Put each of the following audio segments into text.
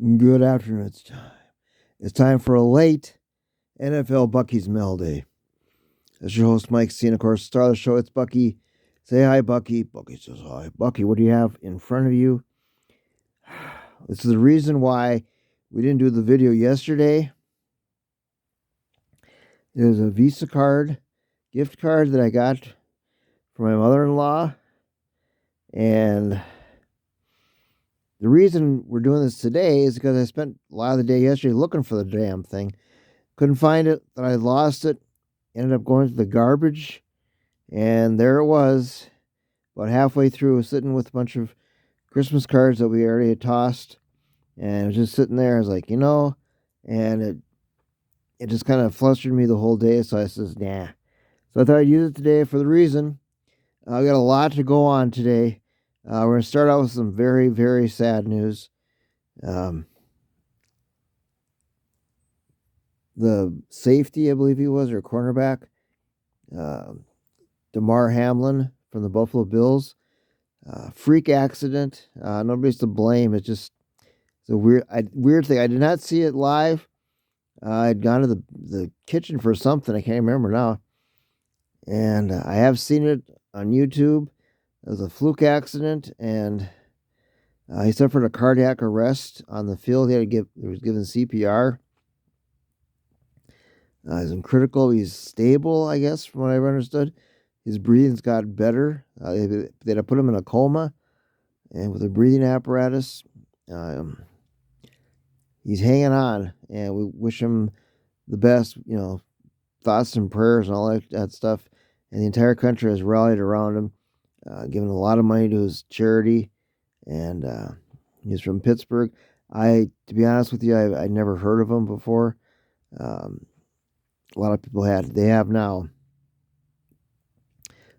Good afternoon. It's time for a late NFL Bucky's Mail Day. As your host, Mike C, and of course, star of the show, it's Bucky. Say hi, Bucky. Bucky says hi. Bucky, what do you have in front of you? This is the reason why we didn't do the video yesterday. There's a Visa card, gift card that I got from my mother-in-law. And the reason we're doing this today is because I spent a lot of the day yesterday looking for the damn thing. Couldn't find it, thought I lost it. Ended up going to the garbage, and there it was, about halfway through, sitting with a bunch of Christmas cards that we already had tossed, and it was just sitting there. I was like, and it just kind of flustered me the whole day, so I says, nah. So I thought I'd use it today for the reason. We got a lot to go on today. We're going to start out with some very, very sad news. The safety, I believe he was, or cornerback, Damar Hamlin from the Buffalo Bills. Freak accident. Nobody's to blame. It's a weird thing. I did not see it live. I'd gone to the kitchen for something. I can't remember now. And I have seen it on YouTube. It was a fluke accident, and he suffered a cardiac arrest on the field. He was given CPR. He's in critical. He's stable, I guess, from what I've understood. His breathing's got better. They had to put him in a coma, and with a breathing apparatus. He's hanging on, and we wish him the best. Thoughts and prayers and all that stuff. And the entire country has rallied around him, giving a lot of money to his charity. And he's from Pittsburgh. To be honest with you, I never heard of him before. A lot of people had. They have now.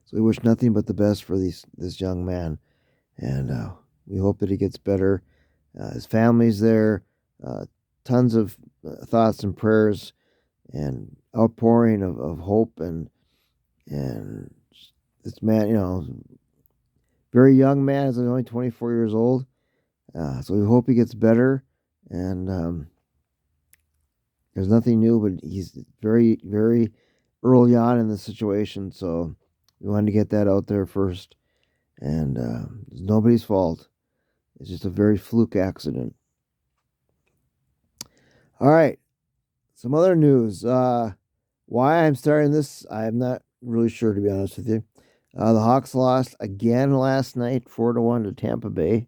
So we wish nothing but the best for this young man. And we hope that he gets better. His family's there. Tons of thoughts and prayers and outpouring of hope. And this man, very young man, is only 24 years old. So we hope he gets better. And there's nothing new, but he's very, very early on in the situation. So we wanted to get that out there first. And it's nobody's fault. It's just a very fluke accident. All right. Some other news. Why I'm starting this, I'm not really sure, to be honest with you. The Hawks lost again last night, 4-1 to Tampa Bay.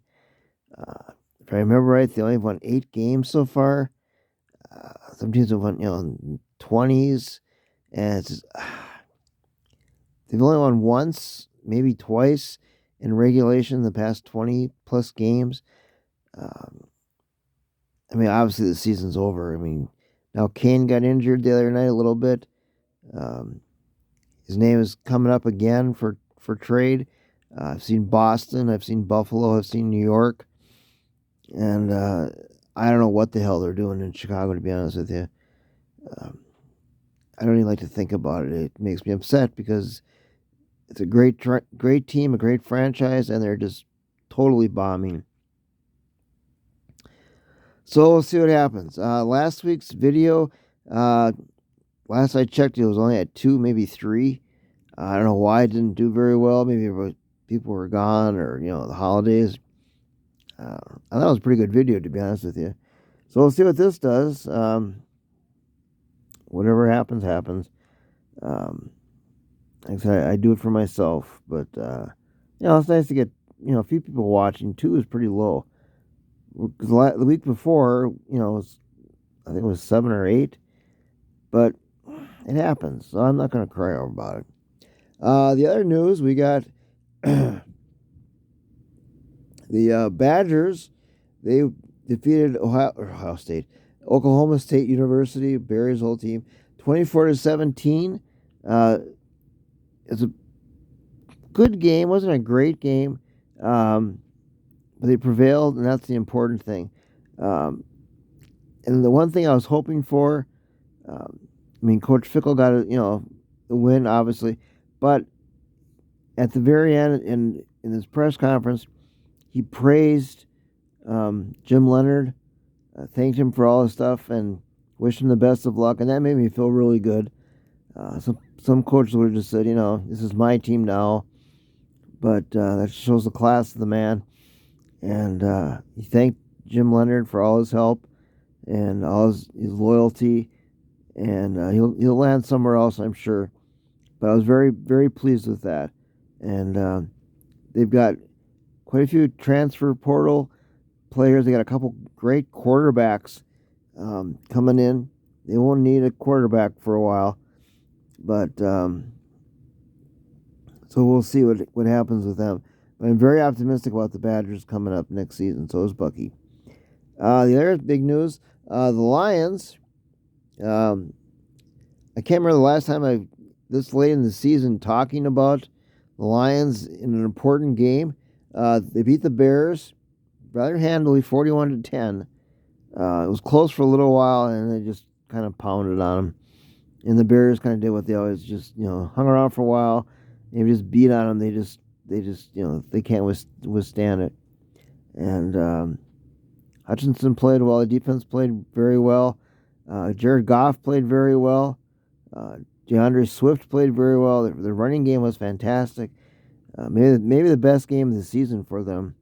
If I remember right, they only won 8 games so far. Some teams have won, 20s, and they've only won once, maybe twice in regulation in the past 20 plus games. Obviously the season's over. Now Kane got injured the other night a little bit. His name is coming up again for trade. I've seen Boston, I've seen Buffalo, I've seen New York, and I don't know what the hell they're doing in Chicago, to be honest with you. I don't even like to think about it. It makes me upset because it's a great team, a great franchise, and they're just totally bombing. So we'll see what happens. Last week's video, last I checked, it was only at 2, maybe 3. I don't know why it didn't do very well. Maybe people were gone, or the holidays. I thought it was a pretty good video, to be honest with you. So we'll see what this does. Whatever happens, happens. Like I said, I do it for myself, but it's nice to get a few people watching. 2 is pretty low. Because the week before, I think it was 7 or 8, but it happens. So I'm not going to cry over about it. The other news, we got the Badgers. They defeated Oklahoma State University, Barry's whole team, 24-17. It's a good game. Wasn't a great game, but they prevailed, and that's the important thing. And the one thing I was hoping for, Coach Fickle got the win, obviously, but at the very end, in his press conference, he praised Jim Leonhard thanked him for all his stuff and wished him the best of luck, and that made me feel really good. Some coaches would have just said, this is my team now, but that shows the class of the man. And he thanked Jim Leonhard for all his help and all his loyalty, and he'll land somewhere else, I'm sure. But I was very, very pleased with that. And they've got quite a few transfer portal players. They got a couple great quarterbacks coming in. They won't need a quarterback for a while, but so we'll see what happens with them. But I'm very optimistic about the Badgers coming up next season. So is Bucky. The other big news: the Lions. I can't remember the last time this late in the season talking about the Lions in an important game. They beat the Bears rather handily, 41-10. It was close for a little while, and they just kind of pounded on them. And the Bears kind of did what they always just, hung around for a while. And just beat on them. They just, they can't withstand it. And Hutchinson played well. The defense played very well. Jared Goff played very well. DeAndre Swift played very well. The running game was fantastic. Maybe the best game of the season for them.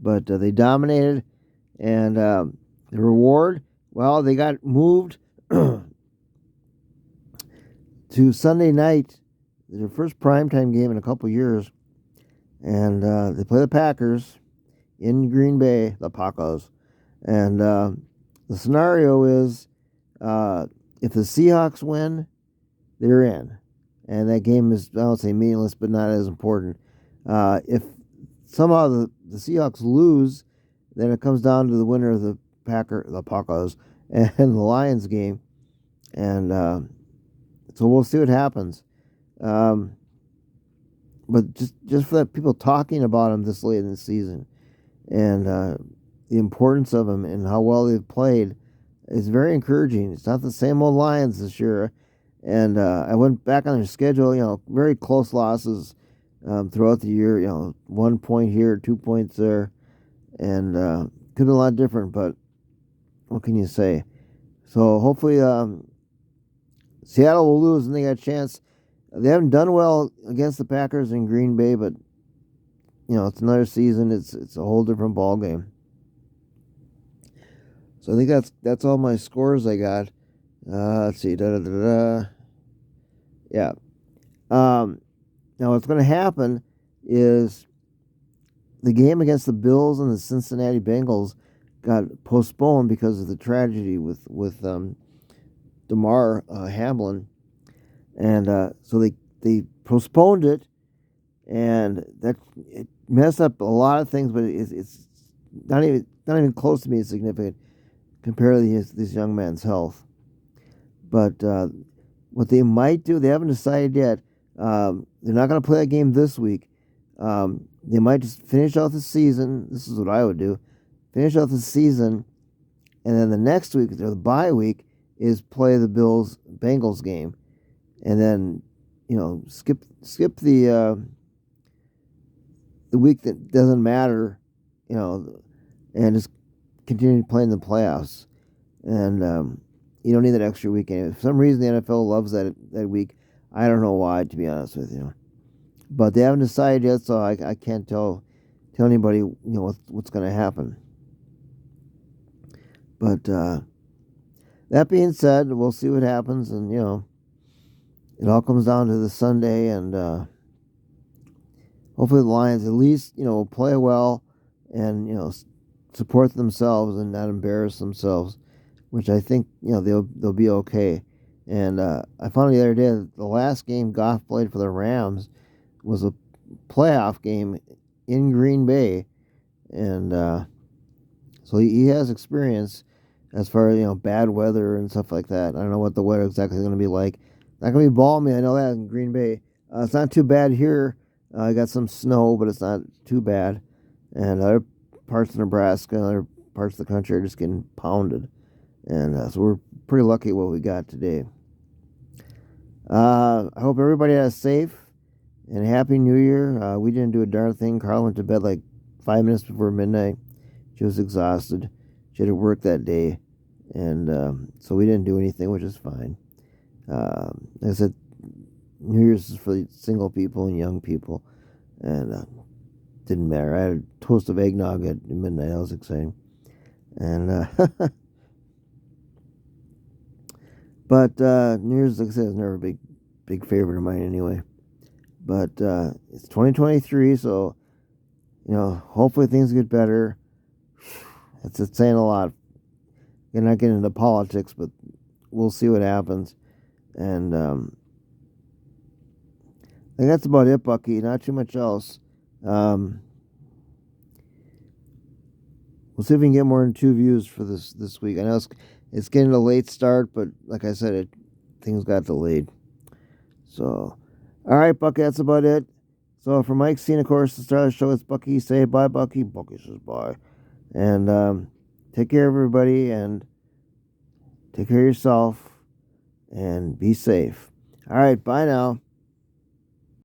But they dominated. And the reward, well, they got moved to Sunday night. Their first primetime game in a couple years. And they play the Packers in Green Bay, the Packers. And the scenario is if the Seahawks win, they're in. And that game is, I don't say meaningless, but not as important. If somehow the Seahawks lose, then it comes down to the winner of the Packers, and the Lions game. And so we'll see what happens. But just for that, people talking about them this late in the season and the importance of them and how well they've played is very encouraging. It's not the same old Lions this year. And I went back on their schedule, very close losses throughout the year, 1 point here, 2 points there. And could be a lot different, but what can you say? So hopefully Seattle will lose and they got a chance. They haven't done well against the Packers in Green Bay, but it's another season. It's a whole different ball game. So I think that's all my scores I got. Let's see. Yeah. Now what's going to happen is the game against the Bills and the Cincinnati Bengals got postponed because of the tragedy with Damar Hamlin. And so they postponed it, and it messed up a lot of things. But it's not even close to being significant compared to this young man's health. But what they might do, they haven't decided yet. They're not going to play that game this week. They might just finish out the season. This is what I would do: finish out the season, and then the next week, or the bye week, is play the Bengals game. And then, skip the week that doesn't matter, and just continue playing the playoffs. And you don't need that extra week anyway. For some reason, the NFL loves that week. I don't know why, to be honest with you. But they haven't decided yet, so I can't tell anybody, what's going to happen. But that being said, we'll see what happens, and it all comes down to the Sunday, and hopefully the Lions at least, will play well and, support themselves and not embarrass themselves, which I think, they'll be okay. And I found the other day that the last game Goff played for the Rams was a playoff game in Green Bay. And so he has experience as far as, bad weather and stuff like that. I don't know what the weather exactly is going to be like. Not going to be balmy, I know that, in Green Bay. It's not too bad here. I got some snow, but it's not too bad. And other parts of Nebraska and other parts of the country are just getting pounded. And so we're pretty lucky what we got today. I hope everybody had a safe and happy New Year. We didn't do a darn thing. Carl went to bed like 5 minutes before midnight. She was exhausted. She had to work that day, and so we didn't do anything, which is fine. Like I said, New Year's is for single people and young people, and didn't matter. I had a toast of eggnog at midnight. That was exciting, and but New Year's, like I said, is never a big favorite of mine anyway. But it's 2023, so hopefully things get better. It's saying a lot. You're not getting into politics, but we'll see what happens. And I think that's about it, Bucky. Not too much else. We'll see if we can get more than 2 views for this week. I know it's getting a late start, but like I said, things got delayed. So, all right, Bucky, that's about it. So for Mike Scene, of course, the star of the show, it's Bucky. Say bye, Bucky. Bucky says bye. And take care, everybody, and take care of yourself, and be safe. All right, bye now.